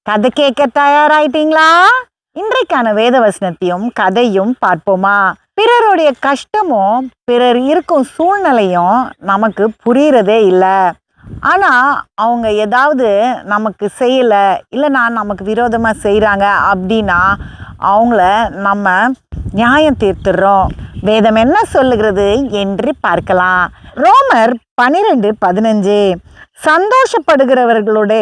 கதை கேட்க தயாராயிட்டீங்களா? இன்றைக்கான வேத வசனத்தையும் கதையும் பார்ப்போமா? பிறருடைய கஷ்டமும் பிறர் இருக்கும் சூழ்நிலையும் நமக்கு புரியறதே இல்லை. ஆனா அவங்க ஏதாவது நமக்கு செய்யல, இல்லைனா நமக்கு விரோதமா செய்கிறாங்க அப்படின்னா அவங்கள நம்ம நியாயம் தீர்த்துடுறோம். வேதம் என்ன சொல்லுகிறது என்று பார்க்கலாம். ரோமர் 12:15 சந்தோஷப்படுகிறவர்களோட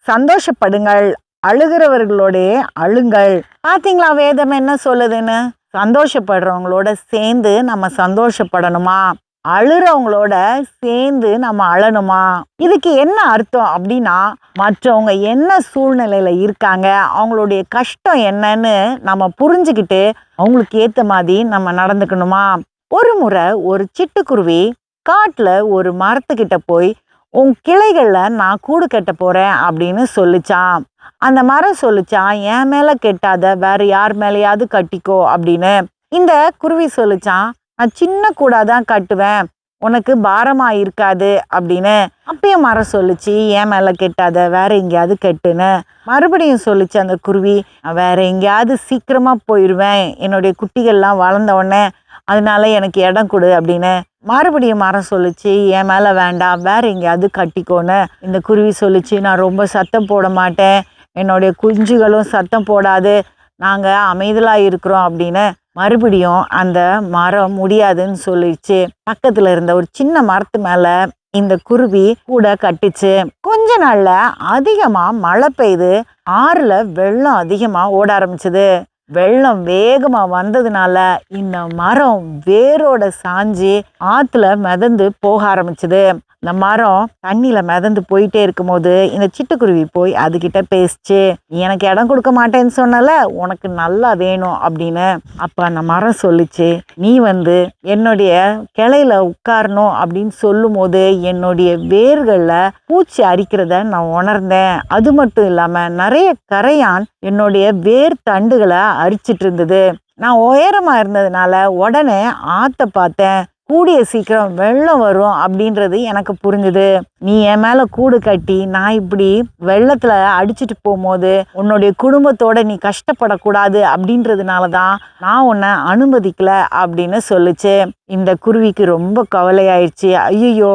சந்தோஷப்படுங்கள், அழுகிறவர்களோட அழுங்கள். பார்த்தீங்களா வேதம் என்ன சொல்லுதுன்னு? சந்தோஷப்படுறவங்களோட சேர்ந்து நம்ம சந்தோஷப்படணுமா, அழுறவங்களோட சேர்ந்து நம்ம அழணுமா? இதுக்கு என்ன அர்த்தம் அப்படின்னா, மற்றவங்க என்ன சூழ்நிலையில இருக்காங்க, அவங்களுடைய கஷ்டம் என்னன்னு நம்ம புரிஞ்சுக்கிட்டு அவங்களுக்கு ஏற்ற மாதிரி நம்ம நடந்துக்கணுமா? ஒரு முறை ஒரு சிட்டுக்குருவி காட்டில் ஒரு மரத்துக்கிட்ட போய், உன் கிளைகளில் நான் கூடு கட்ட போகிறேன் அப்படின்னு சொல்லிச்சான். அந்த மரம் சொல்லிச்சான், என் மேலே கெட்டாத வேற யார் மேலேயாவது கட்டிக்கோ அப்படின்னு. இந்த குருவி சொல்லிச்சான், நான் சின்ன கூடாக தான் கட்டுவேன், உனக்கு பாரமாக இருக்காது அப்படின்னு. அப்பயும் மரம் சொல்லிச்சு, என் மேலே கெட்டாத வேற எங்கேயாவது கட்டுன்னு. மறுபடியும் சொல்லிச்சு அந்த குருவி, வேற எங்கேயாவது சீக்கிரமாக போயிடுவேன், என்னுடைய குட்டிகள்லாம் வளர்ந்த உடனே, அதனால எனக்கு இடம் கொடு அப்படின்னு. மறுபடியும் மரம் சொல்லிச்சு, என் மேலே வேண்டாம், வேற எங்கேயாவது கட்டிக்கோன்னு. இந்த குருவி சொல்லிச்சு, நான் ரொம்ப சத்தம் போட மாட்டேன், என்னுடைய குஞ்சுகளும் சத்தம் போடாது, நாங்கள் அமைதலாக இருக்கிறோம் அப்படின்னு. மறுபடியும் அந்த மரம் முடியாதுன்னு சொல்லிடுச்சு. பக்கத்தில் இருந்த ஒரு சின்ன மரத்து மேலே இந்த குருவி கூட கட்டுச்சு. கொஞ்ச நாள்ல அதிகமாக மழை பெய்து ஆறுல வெள்ளம் அதிகமாக ஓட ஆரம்பிச்சது. வெள்ளம் வேகமாக வந்ததுனால இந்த மரம் வேரோட சாஞ்சி ஆற்றுல மிதந்து போக ஆரம்பிச்சுது. இந்த மரம் தண்ணியில் மிதந்து போயிட்டே இருக்கும்போது இந்த சிட்டுக்குருவி போய் அதுகிட்ட பேசிச்சு, எனக்கு இடம் கொடுக்க மாட்டேன்னு சொன்னல, உனக்கு நல்லா வேணும் அப்படின்னு. அப்போ அந்த மரம் சொல்லிச்சு, நீ என்னுடைய கிளையில உட்காரணும் அப்படின்னு சொல்லும் போது என்னுடைய வேர்களில் பூச்சி அரிக்கிறத நான் உணர்ந்தேன். அது மட்டும் இல்லாமல் நிறைய கரையான் என்னுடைய வேர் தண்டுகளை அரிச்சிட்டு இருந்தது. நான் உயரமா இருந்ததுனால உடனே ஆற்ற பார்த்தேன், கூடிய சீக்கிரம் வெள்ளம் வரும் அப்படின்றது எனக்கு புரிஞ்சுது. நீ என் மேலே கூடு கட்டி நான் இப்படி வெள்ளத்தில் அடிச்சுட்டு போகும்போது உன்னுடைய குடும்பத்தோட நீ கஷ்டப்படக்கூடாது அப்படின்றதுனால தான் நான் உன்னை அனுமதிக்கல அப்படின்னு சொல்லிச்சு. இந்த குருவிக்கு ரொம்ப கவலையாயிடுச்சு. ஐயோ,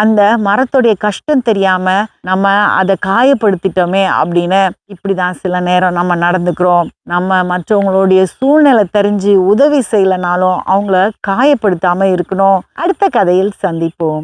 அந்த மரத்துடைய கஷ்டம் தெரியாம நம்ம அதை காயப்படுத்திட்டோமே அப்படின்னு. இப்படிதான் சில நேரம் நம்ம நடந்துக்கிறோம். நம்ம மற்றவங்களுடைய சூழ்நிலை தெரிஞ்சு உதவி செய்யலைனாலும் அவங்கள காயப்படுத்தாம இருக்கணும். அடுத்த கதையில் சந்திப்போம்.